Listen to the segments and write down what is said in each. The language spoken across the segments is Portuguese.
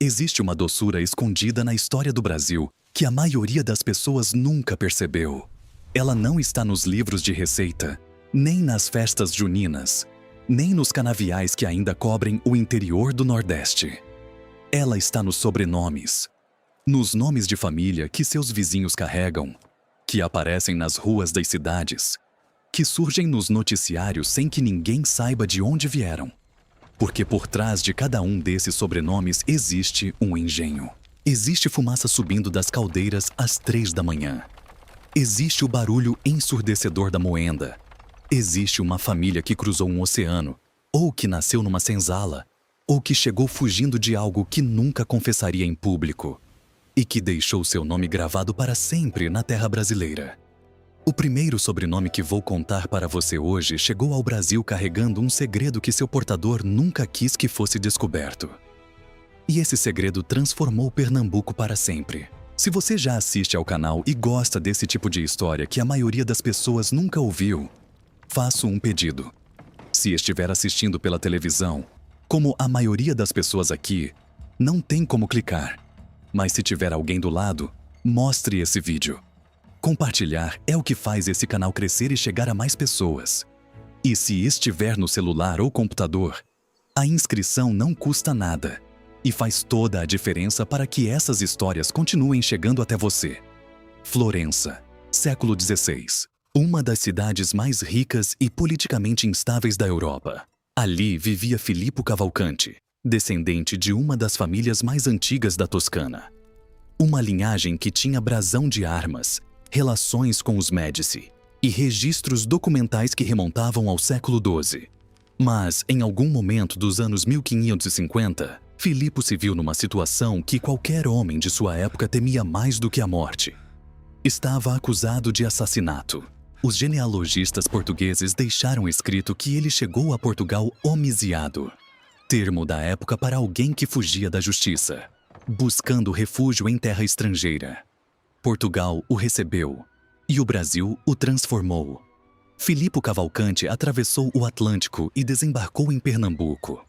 Existe uma doçura escondida na história do Brasil que a maioria das pessoas nunca percebeu. Ela não está nos livros de receita, nem nas festas juninas, nem nos canaviais que ainda cobrem o interior do Nordeste. Ela está nos sobrenomes, nos nomes de família que seus vizinhos carregam, que aparecem nas ruas das cidades, que surgem nos noticiários sem que ninguém saiba de onde vieram. Porque por trás de cada um desses sobrenomes existe um engenho. Existe fumaça subindo das caldeiras às 3 da manhã. Existe o barulho ensurdecedor da moenda. Existe uma família que cruzou um oceano, ou que nasceu numa senzala, ou que chegou fugindo de algo que nunca confessaria em público, e que deixou seu nome gravado para sempre na terra brasileira. O primeiro sobrenome que vou contar para você hoje chegou ao Brasil carregando um segredo que seu portador nunca quis que fosse descoberto. E esse segredo transformou Pernambuco para sempre. Se você já assiste ao canal e gosta desse tipo de história que a maioria das pessoas nunca ouviu, faço um pedido. Se estiver assistindo pela televisão, como a maioria das pessoas aqui, não tem como clicar. Mas se tiver alguém do lado, mostre esse vídeo. Compartilhar é o que faz esse canal crescer e chegar a mais pessoas. E se estiver no celular ou computador, a inscrição não custa nada e faz toda a diferença para que essas histórias continuem chegando até você. Florença, século XVI. Uma das cidades mais ricas e politicamente instáveis da Europa. Ali vivia Filippo Cavalcanti, descendente de uma das famílias mais antigas da Toscana. Uma linhagem que tinha brasão de armas, relações com os Médici e registros documentais que remontavam ao século XII. Mas, em algum momento dos anos 1550, Filippo se viu numa situação que qualquer homem de sua época temia mais do que a morte. Estava acusado de assassinato. Os genealogistas portugueses deixaram escrito que ele chegou a Portugal homiziado, termo da época para alguém que fugia da justiça, buscando refúgio em terra estrangeira. Portugal o recebeu e o Brasil o transformou. Filippo Cavalcanti atravessou o Atlântico e desembarcou em Pernambuco.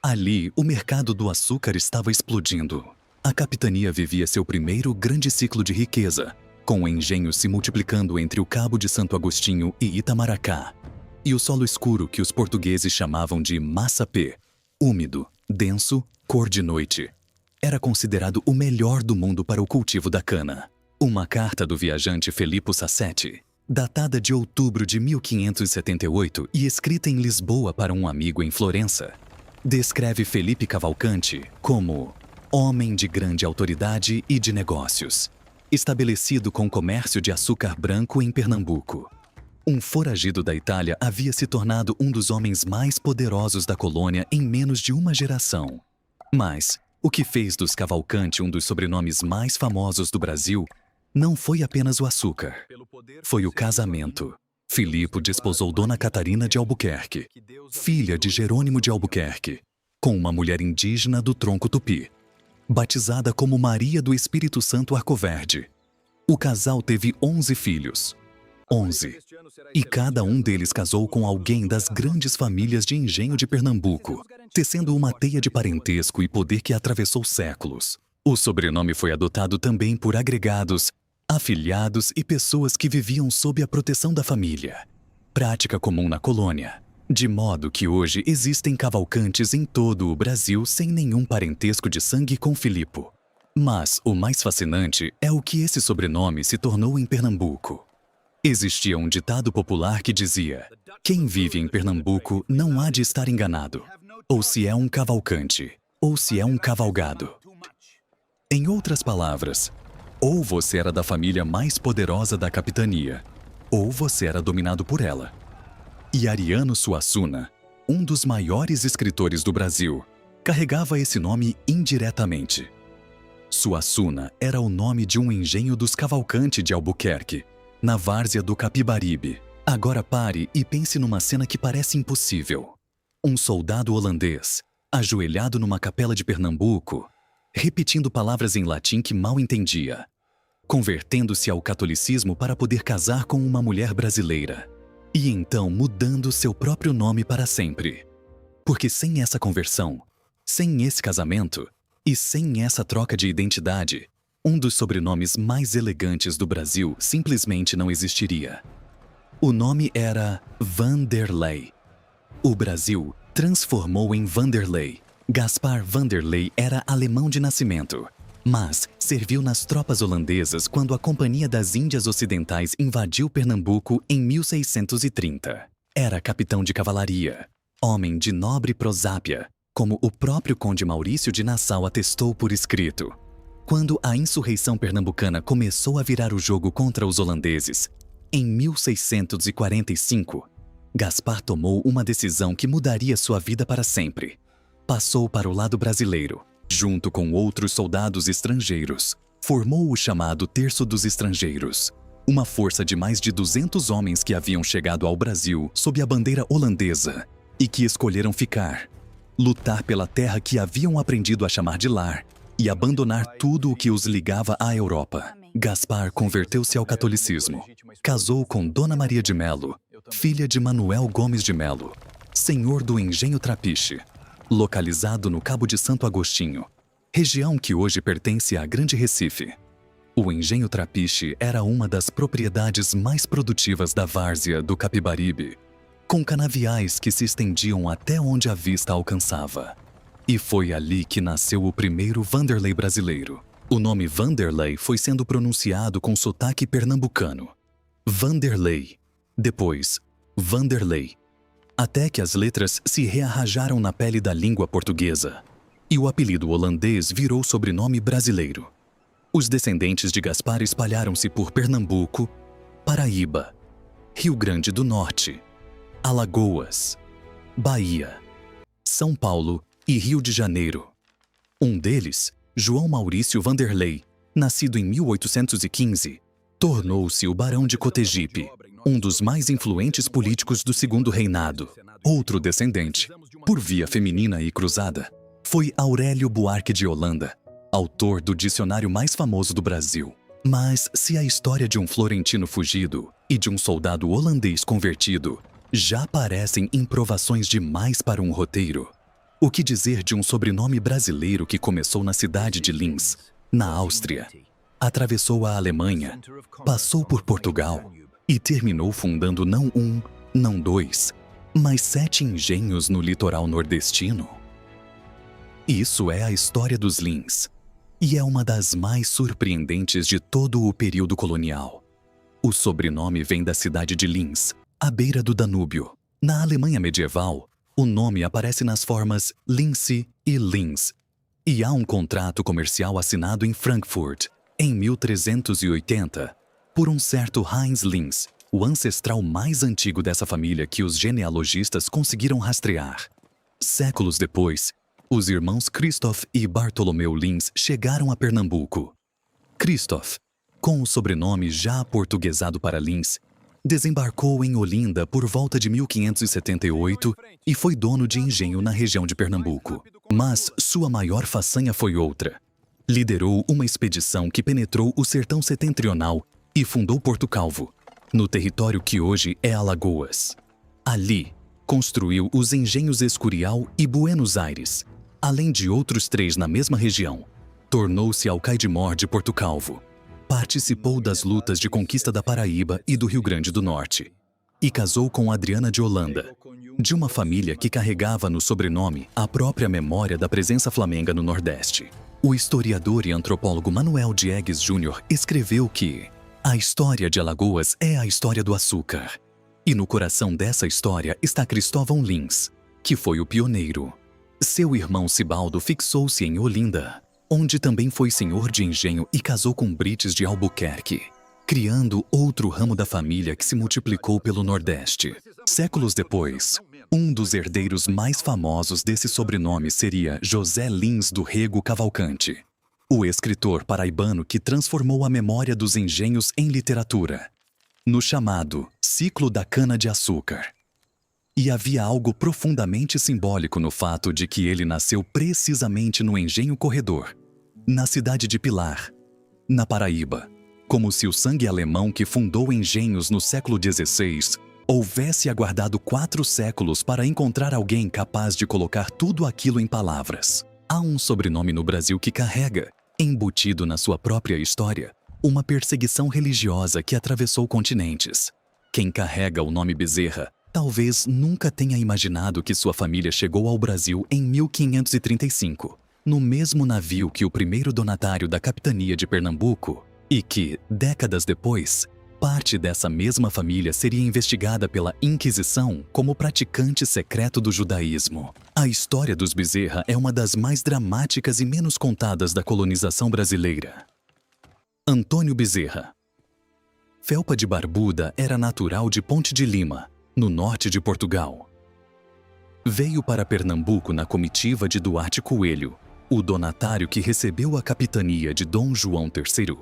Ali, o mercado do açúcar estava explodindo. A capitania vivia seu primeiro grande ciclo de riqueza, com o engenho se multiplicando entre o Cabo de Santo Agostinho e Itamaracá, e o solo escuro que os portugueses chamavam de massapê, úmido, denso, cor de noite. Era considerado o melhor do mundo para o cultivo da cana. Uma carta do viajante Filippo Sassetti, datada de outubro de 1578 e escrita em Lisboa para um amigo em Florença, descreve Felipe Cavalcanti como homem de grande autoridade e de negócios, estabelecido com comércio de açúcar branco em Pernambuco. Um foragido da Itália havia se tornado um dos homens mais poderosos da colônia em menos de uma geração. Mas o que fez dos Cavalcanti um dos sobrenomes mais famosos do Brasil não foi apenas o açúcar, foi o casamento. Filippo desposou Dona Catarina de Albuquerque, filha de Jerônimo de Albuquerque, com uma mulher indígena do tronco tupi, batizada como Maria do Espírito Santo Arcoverde. O casal teve 11 filhos. 11. E cada um deles casou com alguém das grandes famílias de engenho de Pernambuco, tecendo uma teia de parentesco e poder que atravessou séculos. O sobrenome foi adotado também por agregados, afilhados e pessoas que viviam sob a proteção da família, prática comum na colônia, de modo que hoje existem Cavalcantes em todo o Brasil sem nenhum parentesco de sangue com Filippo. Mas o mais fascinante é o que esse sobrenome se tornou em Pernambuco. Existia um ditado popular que dizia: quem vive em Pernambuco não há de estar enganado, ou se é um Cavalcante, ou se é um cavalgado. Em outras palavras, ou você era da família mais poderosa da capitania, ou você era dominado por ela. E Ariano Suassuna, um dos maiores escritores do Brasil, carregava esse nome indiretamente. Suassuna era o nome de um engenho dos Cavalcanti de Albuquerque, na várzea do Capibaribe. Agora pare e pense numa cena que parece impossível. Um soldado holandês, ajoelhado numa capela de Pernambuco, repetindo palavras em latim que mal entendia, convertendo-se ao catolicismo para poder casar com uma mulher brasileira, e então mudando seu próprio nome para sempre. Porque sem essa conversão, sem esse casamento, E sem essa troca de identidade, um dos sobrenomes mais elegantes do Brasil simplesmente não existiria. O nome era Vanderlei. O Brasil transformou em Vanderlei. Gaspar Vanderlei era alemão de nascimento, mas serviu nas tropas holandesas quando a Companhia das Índias Ocidentais invadiu Pernambuco em 1630. Era capitão de cavalaria, homem de nobre prosápia, como o próprio Conde Maurício de Nassau atestou por escrito. Quando a insurreição pernambucana começou a virar o jogo contra os holandeses, em 1645, Gaspar tomou uma decisão que mudaria sua vida para sempre. Passou para o lado brasileiro, junto com outros soldados estrangeiros. Formou o chamado Terço dos Estrangeiros, uma força de mais de 200 homens que haviam chegado ao Brasil sob a bandeira holandesa e que escolheram ficar, lutar pela terra que haviam aprendido a chamar de lar e abandonar tudo o que os ligava à Europa. Gaspar converteu-se ao catolicismo, casou com Dona Maria de Melo, filha de Manuel Gomes de Melo, senhor do Engenho Trapiche, localizado no Cabo de Santo Agostinho, região que hoje pertence à Grande Recife. O Engenho Trapiche era uma das propriedades mais produtivas da várzea do Capibaribe, com canaviais que se estendiam até onde a vista alcançava. E foi ali que nasceu o primeiro Vanderlei brasileiro. O nome Vanderlei foi sendo pronunciado com sotaque pernambucano. Vanderlei, depois Vanderlei, até que as letras se rearranjaram na pele da língua portuguesa e o apelido holandês virou sobrenome brasileiro. Os descendentes de Gaspar espalharam-se por Pernambuco, Paraíba, Rio Grande do Norte, Alagoas, Bahia, São Paulo e Rio de Janeiro. Um deles, João Maurício Vanderlei, nascido em 1815, tornou-se o Barão de Cotegipe, um dos mais influentes políticos do Segundo Reinado. Outro descendente, por via feminina e cruzada, foi Aurélio Buarque de Holanda, autor do dicionário mais famoso do Brasil. Mas se a história de um florentino fugido e de um soldado holandês convertido já parecem improvações demais para um roteiro, o que dizer de um sobrenome brasileiro que começou na cidade de Linz, na Áustria, atravessou a Alemanha, passou por Portugal e terminou fundando não um, não dois, mas 7 engenhos no litoral nordestino? Isso é a história dos Lins, e é uma das mais surpreendentes de todo o período colonial. O sobrenome vem da cidade de Linz, à beira do Danúbio. Na Alemanha medieval, o nome aparece nas formas Lince e Linz, e há um contrato comercial assinado em Frankfurt, em 1380, por um certo Heinz Linz, o ancestral mais antigo dessa família que os genealogistas conseguiram rastrear. Séculos depois, os irmãos Christoph e Bartolomeu Linz chegaram a Pernambuco. Christoph, com o sobrenome já aportuguesado para Linz, desembarcou em Olinda por volta de 1578 e foi dono de engenho na região de Pernambuco. Mas sua maior façanha foi outra. Liderou uma expedição que penetrou o sertão setentrional e fundou Porto Calvo, no território que hoje é Alagoas. Ali, construiu os engenhos Escurial e Buenos Aires, além de outros 3 na mesma região. Tornou-se alcaide-mor de Porto Calvo. Participou das lutas de conquista da Paraíba e do Rio Grande do Norte. E casou com Adriana de Holanda, de uma família que carregava no sobrenome a própria memória da presença flamenga no Nordeste. O historiador e antropólogo Manuel Diegues Júnior escreveu que a história de Alagoas é a história do açúcar. E no coração dessa história está Cristóvão Lins, que foi o pioneiro. Seu irmão Sibaldo fixou-se em Olinda, onde também foi senhor de engenho e casou com Brites de Albuquerque, criando outro ramo da família que se multiplicou pelo Nordeste. Séculos depois, um dos herdeiros mais famosos desse sobrenome seria José Lins do Rego Cavalcante, o escritor paraibano que transformou a memória dos engenhos em literatura, no chamado Ciclo da Cana-de-Açúcar. E havia algo profundamente simbólico no fato de que ele nasceu precisamente no Engenho Corredor, na cidade de Pilar, na Paraíba, como se o sangue alemão que fundou engenhos no século XVI houvesse aguardado 4 séculos para encontrar alguém capaz de colocar tudo aquilo em palavras. Há um sobrenome no Brasil que carrega, embutido na sua própria história, uma perseguição religiosa que atravessou continentes. Quem carrega o nome Bezerra talvez nunca tenha imaginado que sua família chegou ao Brasil em 1535, no mesmo navio que o primeiro donatário da capitania de Pernambuco, e que, décadas depois, parte dessa mesma família seria investigada pela Inquisição como praticante secreto do judaísmo. A história dos Bezerra é uma das mais dramáticas e menos contadas da colonização brasileira. Antônio Bezerra. Felpa de Barbuda era natural de Ponte de Lima, no norte de Portugal. Veio para Pernambuco na comitiva de Duarte Coelho, o donatário que recebeu a capitania de Dom João III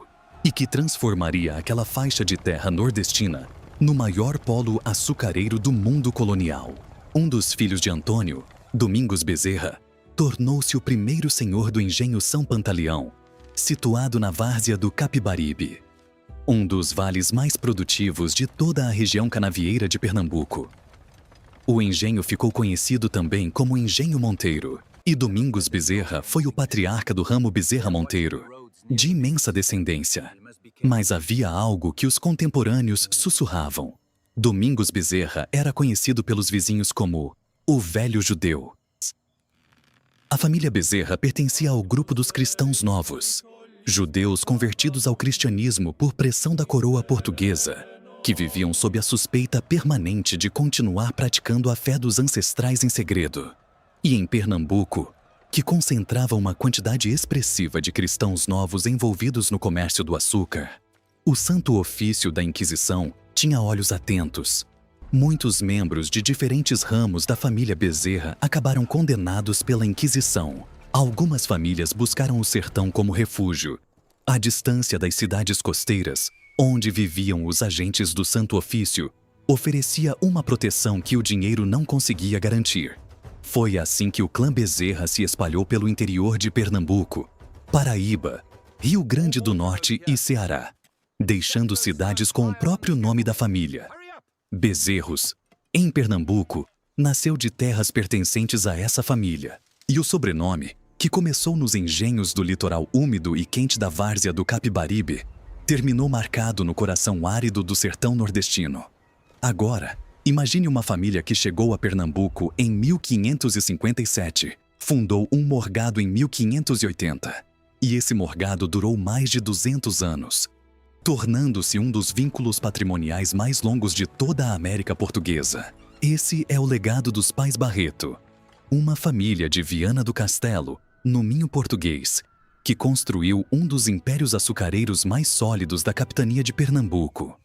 e que transformaria aquela faixa de terra nordestina no maior polo açucareiro do mundo colonial. Um dos filhos de Antônio, Domingos Bezerra, tornou-se o primeiro senhor do engenho São Pantaleão, situado na várzea do Capibaribe, um dos vales mais produtivos de toda a região canavieira de Pernambuco. O engenho ficou conhecido também como Engenho Monteiro, e Domingos Bezerra foi o patriarca do ramo Bezerra Monteiro, de imensa descendência. Mas havia algo que os contemporâneos sussurravam. Domingos Bezerra era conhecido pelos vizinhos como o Velho Judeu. A família Bezerra pertencia ao grupo dos cristãos novos, judeus convertidos ao cristianismo por pressão da coroa portuguesa, que viviam sob a suspeita permanente de continuar praticando a fé dos ancestrais em segredo. E em Pernambuco, que concentrava uma quantidade expressiva de cristãos novos envolvidos no comércio do açúcar, o Santo Ofício da Inquisição tinha olhos atentos. Muitos membros de diferentes ramos da família Bezerra acabaram condenados pela Inquisição. Algumas famílias buscaram o sertão como refúgio, à distância das cidades costeiras, onde viviam os agentes do Santo Ofício, oferecia uma proteção que o dinheiro não conseguia garantir. Foi assim que o clã Bezerra se espalhou pelo interior de Pernambuco, Paraíba, Rio Grande do Norte e Ceará, deixando cidades com o próprio nome da família. Bezerros, em Pernambuco, nasceu de terras pertencentes a essa família, e o sobrenome, que começou nos engenhos do litoral úmido e quente da várzea do Capibaribe, terminou marcado no coração árido do sertão nordestino. Agora, imagine uma família que chegou a Pernambuco em 1557, fundou um morgado em 1580, e esse morgado durou mais de 200 anos, tornando-se um dos vínculos patrimoniais mais longos de toda a América Portuguesa. Esse é o legado dos pais Barreto, uma família de Viana do Castelo, no Minho Português, que construiu um dos impérios açucareiros mais sólidos da capitania de Pernambuco.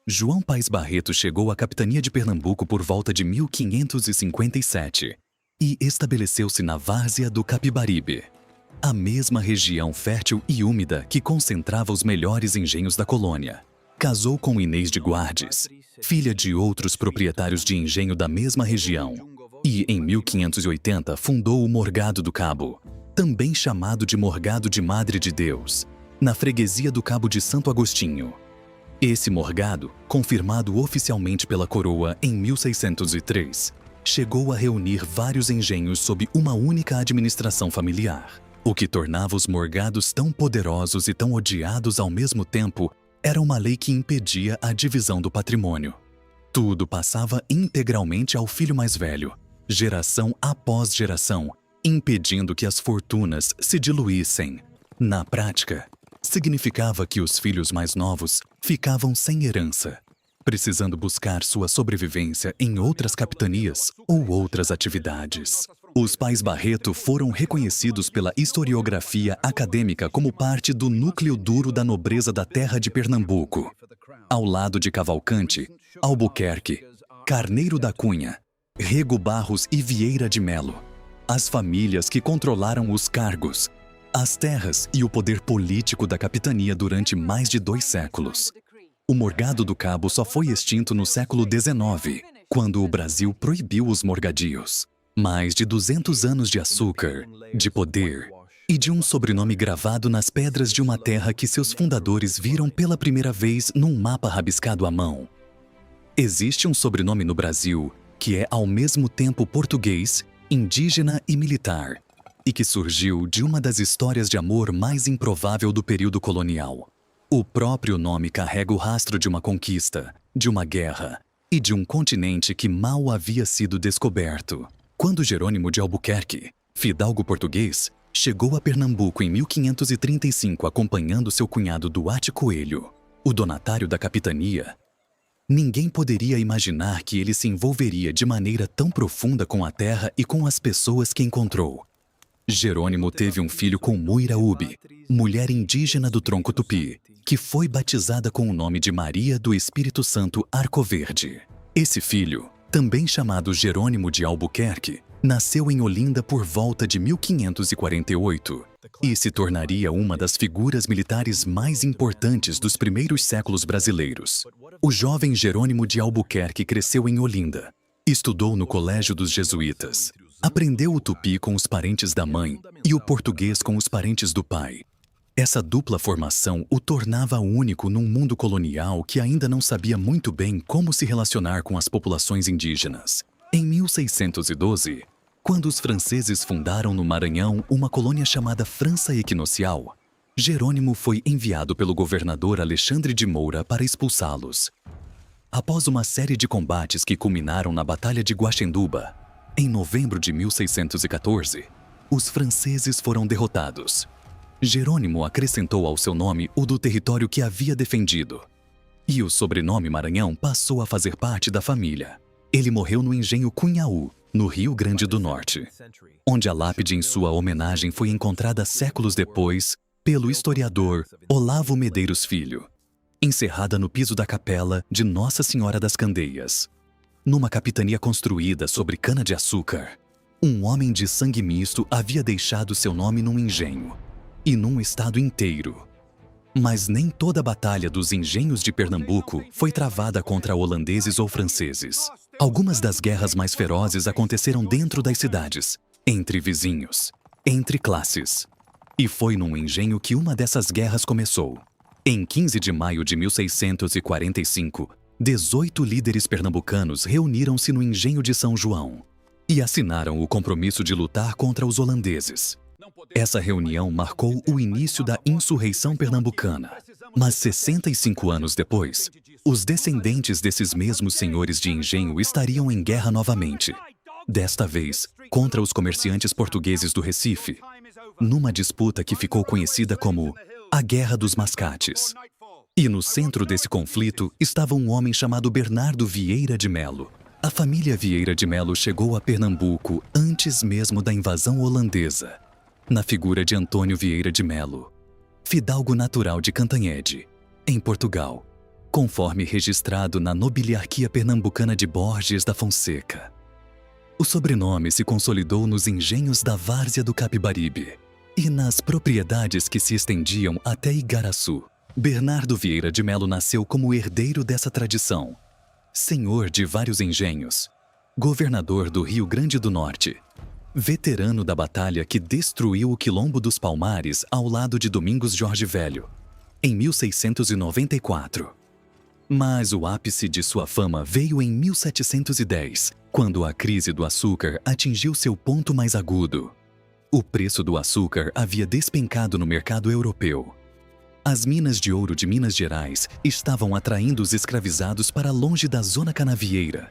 João Paes Barreto chegou à capitania de Pernambuco por volta de 1557 e estabeleceu-se na várzea do Capibaribe, a mesma região fértil e úmida que concentrava os melhores engenhos da colônia. Casou com Inês de Guardes, filha de outros proprietários de engenho da mesma região, e em 1580 fundou o Morgado do Cabo, também chamado de Morgado de Madre de Deus, na freguesia do Cabo de Santo Agostinho. Esse morgado, confirmado oficialmente pela coroa em 1603, chegou a reunir vários engenhos sob uma única administração familiar. O que tornava os morgados tão poderosos e tão odiados ao mesmo tempo era uma lei que impedia a divisão do patrimônio. Tudo passava integralmente ao filho mais velho, geração após geração, impedindo que as fortunas se diluíssem. Na prática, significava que os filhos mais novos ficavam sem herança, precisando buscar sua sobrevivência em outras capitanias ou outras atividades. Os pais Barreto foram reconhecidos pela historiografia acadêmica como parte do núcleo duro da nobreza da terra de Pernambuco, ao lado de Cavalcante, Albuquerque, Carneiro da Cunha, Rego Barros e Vieira de Melo. As famílias que controlaram os cargos, as terras e o poder político da capitania durante mais de 2 séculos. O Morgado do Cabo só foi extinto no século XIX, quando o Brasil proibiu os morgadios. Mais de 200 anos de açúcar, de poder e de um sobrenome gravado nas pedras de uma terra que seus fundadores viram pela primeira vez num mapa rabiscado à mão. Existe um sobrenome no Brasil que é ao mesmo tempo português, indígena e militar. e que surgiu de uma das histórias de amor mais improvável do período colonial. O próprio nome carrega o rastro de uma conquista, de uma guerra e de um continente que mal havia sido descoberto. Quando Jerônimo de Albuquerque, fidalgo português, chegou a Pernambuco em 1535 acompanhando seu cunhado Duarte Coelho, o donatário da capitania, ninguém poderia imaginar que ele se envolveria de maneira tão profunda com a terra e com as pessoas que encontrou. Jerônimo teve um filho com Muira Ubi, mulher indígena do tronco tupi, que foi batizada com o nome de Maria do Espírito Santo Arcoverde. Esse filho, também chamado Jerônimo de Albuquerque, nasceu em Olinda por volta de 1548 e se tornaria uma das figuras militares mais importantes dos primeiros séculos brasileiros. O jovem Jerônimo de Albuquerque cresceu em Olinda, estudou no Colégio dos Jesuítas, aprendeu o tupi com os parentes da mãe e o português com os parentes do pai. Essa dupla formação o tornava único num mundo colonial que ainda não sabia muito bem como se relacionar com as populações indígenas. Em 1612, quando os franceses fundaram no Maranhão uma colônia chamada França Equinocial, Jerônimo foi enviado pelo governador Alexandre de Moura para expulsá-los. Após uma série de combates que culminaram na Batalha de Guaxenduba, em novembro de 1614, os franceses foram derrotados. Jerônimo acrescentou ao seu nome o do território que havia defendido, e o sobrenome Maranhão passou a fazer parte da família. Ele morreu no engenho Cunhaú, no Rio Grande do Norte, onde a lápide em sua homenagem foi encontrada séculos depois pelo historiador Olavo Medeiros Filho, encerrada no piso da capela de Nossa Senhora das Candeias. Numa capitania construída sobre cana-de-açúcar, um homem de sangue misto havia deixado seu nome num engenho, e num estado inteiro. Mas nem toda a batalha dos engenhos de Pernambuco foi travada contra holandeses ou franceses. Algumas das guerras mais ferozes aconteceram dentro das cidades, entre vizinhos, entre classes. E foi num engenho que uma dessas guerras começou. Em 15 de maio de 1645, 18 líderes pernambucanos reuniram-se no engenho de São João e assinaram o compromisso de lutar contra os holandeses. Essa reunião marcou o início da insurreição pernambucana. Mas 65 anos depois, os descendentes desses mesmos senhores de engenho estariam em guerra novamente. Desta vez, contra os comerciantes portugueses do Recife, numa disputa que ficou conhecida como a Guerra dos Mascates. E no centro desse conflito estava um homem chamado Bernardo Vieira de Melo. A família Vieira de Melo chegou a Pernambuco antes mesmo da invasão holandesa, na figura de Antônio Vieira de Melo, fidalgo natural de Cantanhede, em Portugal, conforme registrado na nobiliarquia pernambucana de Borges da Fonseca. O sobrenome se consolidou nos engenhos da várzea do Capibaribe e nas propriedades que se estendiam até Igaraçu. Bernardo Vieira de Melo nasceu como herdeiro dessa tradição, senhor de vários engenhos, governador do Rio Grande do Norte, veterano da batalha que destruiu o Quilombo dos Palmares ao lado de Domingos Jorge Velho, em 1694. Mas o ápice de sua fama veio em 1710, quando a crise do açúcar atingiu seu ponto mais agudo. O preço do açúcar havia despencado no mercado europeu. As minas de ouro de Minas Gerais estavam atraindo os escravizados para longe da zona canavieira.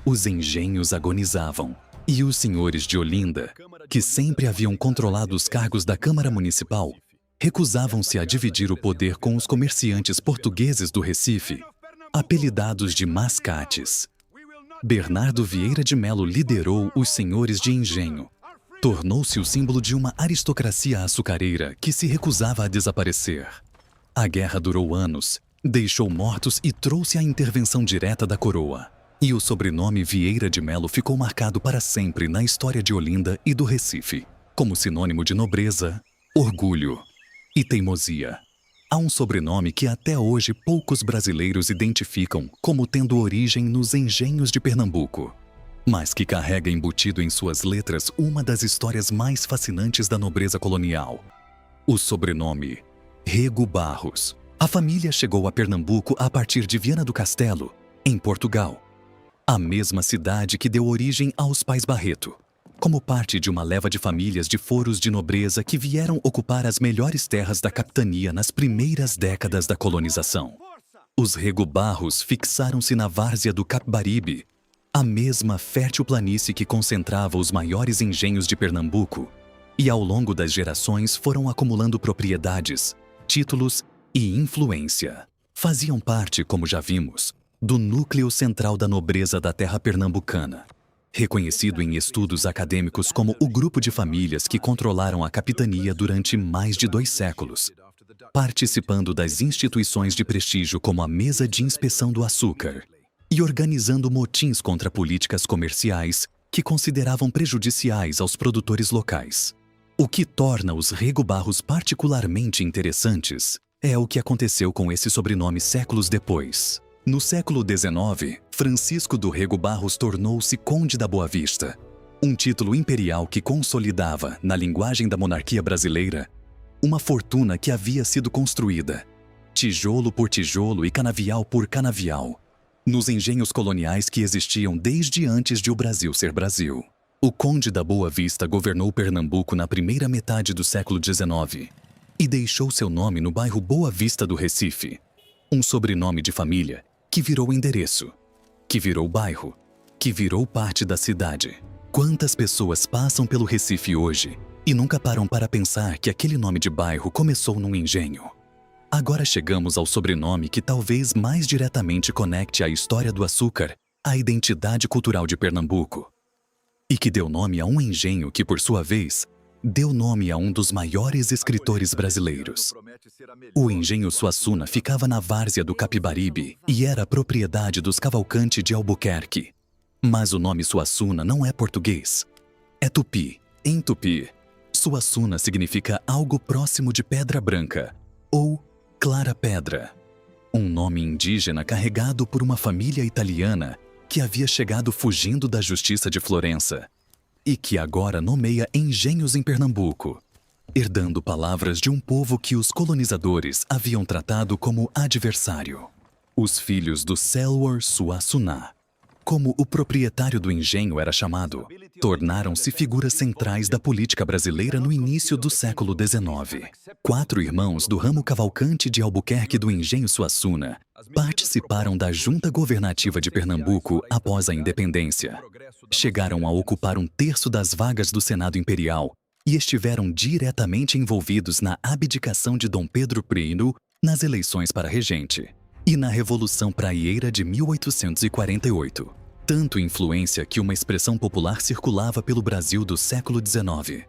Os engenhos agonizavam. E os senhores de Olinda, que sempre haviam controlado os cargos da Câmara Municipal, recusavam-se a dividir o poder com os comerciantes portugueses do Recife, apelidados de mascates. Bernardo Vieira de Melo liderou os senhores de engenho. Tornou-se o símbolo de uma aristocracia açucareira que se recusava a desaparecer. A guerra durou anos, deixou mortos e trouxe a intervenção direta da coroa. E o sobrenome Vieira de Melo ficou marcado para sempre na história de Olinda e do Recife, como sinônimo de nobreza, orgulho e teimosia. Há um sobrenome que até hoje poucos brasileiros identificam como tendo origem nos engenhos de Pernambuco, mas que carrega embutido em suas letras uma das histórias mais fascinantes da nobreza colonial. O sobrenome Rego Barros. A família chegou a Pernambuco a partir de Viana do Castelo, em Portugal, a mesma cidade que deu origem aos pais Barreto. como parte de uma leva de famílias de foros de nobreza que vieram ocupar as melhores terras da capitania nas primeiras décadas da colonização. Os Rego Barros fixaram-se na várzea do Capibaribe, a mesma fértil planície que concentrava os maiores engenhos de Pernambuco, e ao longo das gerações foram acumulando propriedades, títulos e influência. Faziam parte, como já vimos, do núcleo central da nobreza da terra pernambucana, reconhecido em estudos acadêmicos como o grupo de famílias que controlaram a capitania durante mais de 2 séculos, participando das instituições de prestígio como a Mesa de Inspeção do Açúcar e organizando motins contra políticas comerciais que consideravam prejudiciais aos produtores locais. O que torna os Rego Barros particularmente interessantes é o que aconteceu com esse sobrenome séculos depois. No século XIX, Francisco do Rego Barros tornou-se Conde da Boa Vista, um título imperial que consolidava, na linguagem da monarquia brasileira, uma fortuna que havia sido construída, tijolo por tijolo e canavial por canavial, nos engenhos coloniais que existiam desde antes de o Brasil ser Brasil. O Conde da Boa Vista governou Pernambuco na primeira metade do século XIX e deixou seu nome no bairro Boa Vista do Recife, um sobrenome de família que virou endereço, que virou bairro, que virou parte da cidade. Quantas pessoas passam pelo Recife hoje e nunca param para pensar que aquele nome de bairro começou num engenho? Agora chegamos ao sobrenome que talvez mais diretamente conecte a história do açúcar à identidade cultural de Pernambuco, e que deu nome a um engenho que, por sua vez, deu nome a um dos maiores escritores brasileiros. O engenho Suassuna ficava na várzea do Capibaribe e era propriedade dos Cavalcante de Albuquerque. Mas o nome Suassuna não é português. É tupi. Em tupi, Suassuna significa algo próximo de pedra branca, ou clara pedra. Um nome indígena carregado por uma família italiana que havia chegado fugindo da justiça de Florença e que agora nomeia engenhos em Pernambuco, herdando palavras de um povo que os colonizadores haviam tratado como adversário. Os filhos do Selwar Suassuná, como o proprietário do engenho era chamado, tornaram-se figuras centrais da política brasileira no início do século XIX. 4 irmãos do ramo Cavalcante de Albuquerque do engenho Suassuna participaram da junta governativa de Pernambuco após a independência. Chegaram a ocupar 1/3 das vagas do Senado Imperial e estiveram diretamente envolvidos na abdicação de Dom Pedro I nas eleições para regente e na Revolução Praieira de 1848. Tanto influência que uma expressão popular circulava pelo Brasil do século XIX.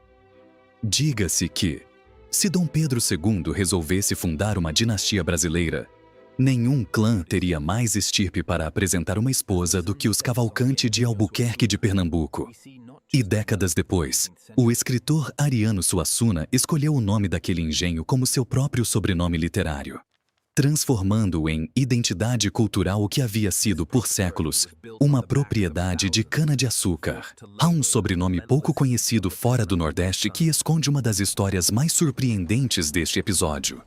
Diga-se que, se Dom Pedro II resolvesse fundar uma dinastia brasileira, nenhum clã teria mais estirpe para apresentar uma esposa do que os Cavalcante de Albuquerque de Pernambuco. E décadas depois, o escritor Ariano Suassuna escolheu o nome daquele engenho como seu próprio sobrenome literário, transformando em identidade cultural o que havia sido, por séculos, uma propriedade de cana-de-açúcar. Há um sobrenome pouco conhecido fora do Nordeste que esconde uma das histórias mais surpreendentes deste episódio.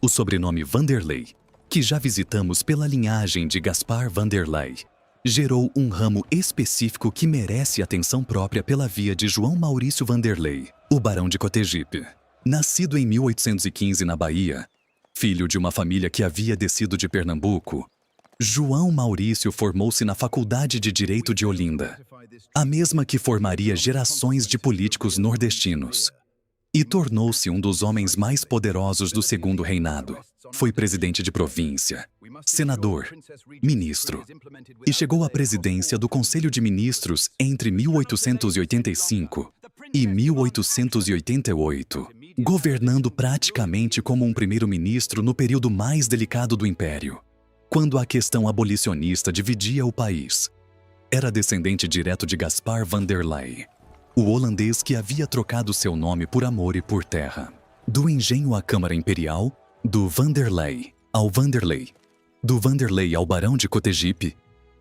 O sobrenome Vanderlei, que já visitamos pela linhagem de Gaspar Vanderlei, gerou um ramo específico que merece atenção própria pela via de João Maurício Vanderlei, o Barão de Cotegipe. Nascido em 1815 na Bahia, filho de uma família que havia descido de Pernambuco, João Maurício formou-se na Faculdade de Direito de Olinda, a mesma que formaria gerações de políticos nordestinos, e tornou-se um dos homens mais poderosos do Segundo Reinado. Foi presidente de província, senador, ministro, e chegou à presidência do Conselho de Ministros entre 1885 e 1888, governando praticamente como um primeiro-ministro no período mais delicado do Império, quando a questão abolicionista dividia o país. Era descendente direto de Gaspar Vanderlei, o holandês que havia trocado seu nome por amor e por terra. Do engenho à Câmara Imperial, do Vanderlei ao Vanderlei, do Vanderlei ao Barão de Cotegipe,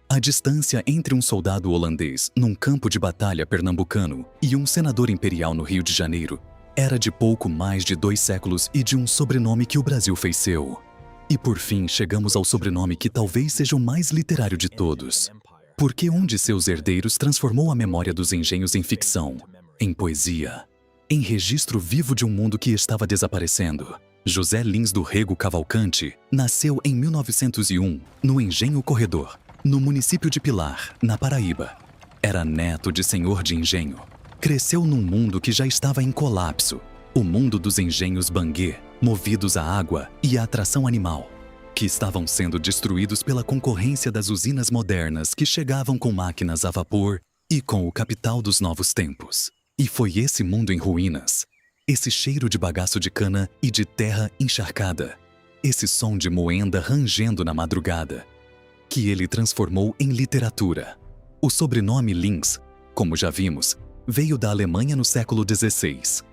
a distância entre um soldado holandês num campo de batalha pernambucano e um senador imperial no Rio de Janeiro era de pouco mais de 2 séculos e de um sobrenome que o Brasil fez seu. E por fim chegamos ao sobrenome que talvez seja o mais literário de todos: Porque um de seus herdeiros transformou a memória dos engenhos em ficção, em poesia, em registro vivo de um mundo que estava desaparecendo. José Lins do Rego Cavalcante nasceu em 1901, no Engenho Corredor, no município de Pilar, na Paraíba. Era neto de senhor de engenho. Cresceu num mundo que já estava em colapso, o mundo dos engenhos Banguê, movidos à água e à atração animal, que estavam sendo destruídos pela concorrência das usinas modernas que chegavam com máquinas a vapor e com o capital dos novos tempos. E foi esse mundo em ruínas, esse cheiro de bagaço de cana e de terra encharcada, esse som de moenda rangendo na madrugada, que ele transformou em literatura. O sobrenome Lins, como já vimos, veio da Alemanha no século XVI.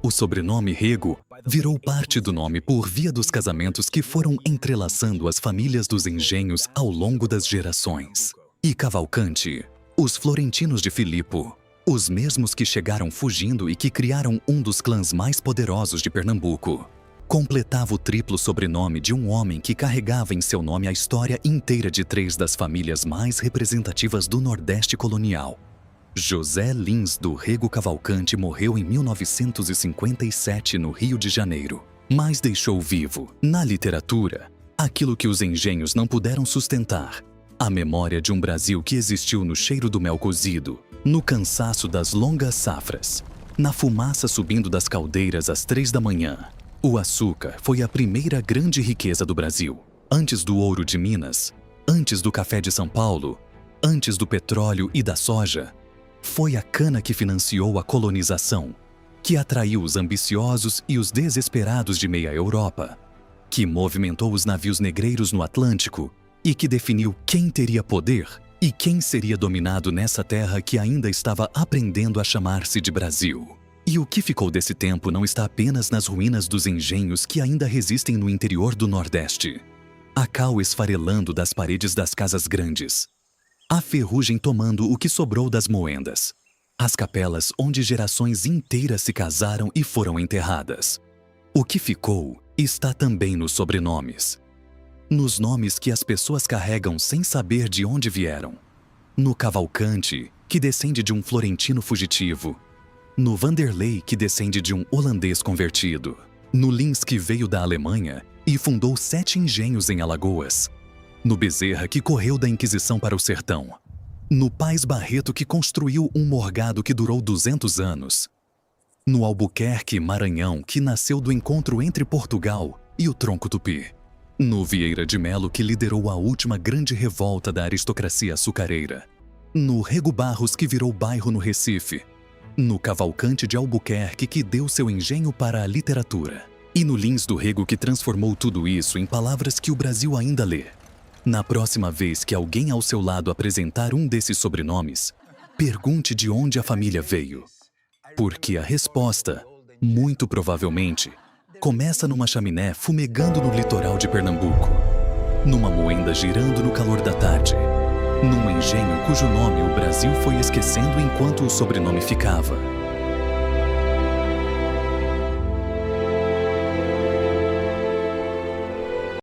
O sobrenome Rego virou parte do nome por via dos casamentos que foram entrelaçando as famílias dos engenhos ao longo das gerações. E Cavalcante, os florentinos de Filipo, os mesmos que chegaram fugindo e que criaram um dos clãs mais poderosos de Pernambuco, completava o triplo sobrenome de um homem que carregava em seu nome a história inteira de três das famílias mais representativas do Nordeste colonial. José Lins do Rego Cavalcante morreu em 1957 no Rio de Janeiro, mas deixou vivo, na literatura, aquilo que os engenhos não puderam sustentar: a memória de um Brasil que existiu no cheiro do mel cozido, no cansaço das longas safras, na fumaça subindo das caldeiras às 3 da manhã. O açúcar foi a primeira grande riqueza do Brasil, antes do ouro de Minas, antes do café de São Paulo, antes do petróleo e da soja. Foi a cana que financiou a colonização, que atraiu os ambiciosos e os desesperados de meia Europa, que movimentou os navios negreiros no Atlântico e que definiu quem teria poder e quem seria dominado nessa terra que ainda estava aprendendo a chamar-se de Brasil. E o que ficou desse tempo não está apenas nas ruínas dos engenhos que ainda resistem no interior do Nordeste. A cal esfarelando das paredes das casas grandes. A ferrugem tomando o que sobrou das moendas. As capelas onde gerações inteiras se casaram e foram enterradas. O que ficou está também nos sobrenomes. Nos nomes que as pessoas carregam sem saber de onde vieram. No Cavalcante, que descende de um florentino fugitivo. No Vanderlei, que descende de um holandês convertido. No Lins, que veio da Alemanha e fundou 7 engenhos em Alagoas. No Bezerra, que correu da Inquisição para o sertão. No Paes Barreto, que construiu um morgado que durou 200 anos. No Albuquerque, Maranhão, que nasceu do encontro entre Portugal e o tronco tupi. No Vieira de Melo, que liderou a última grande revolta da aristocracia açucareira. No Rego Barros, que virou bairro no Recife. No Cavalcante de Albuquerque, que deu seu engenho para a literatura. E no Lins do Rego, que transformou tudo isso em palavras que o Brasil ainda lê. Na próxima vez que alguém ao seu lado apresentar um desses sobrenomes, pergunte de onde a família veio. Porque a resposta, muito provavelmente, começa numa chaminé fumegando no litoral de Pernambuco, numa moenda girando no calor da tarde, num engenho cujo nome o Brasil foi esquecendo enquanto o sobrenome ficava.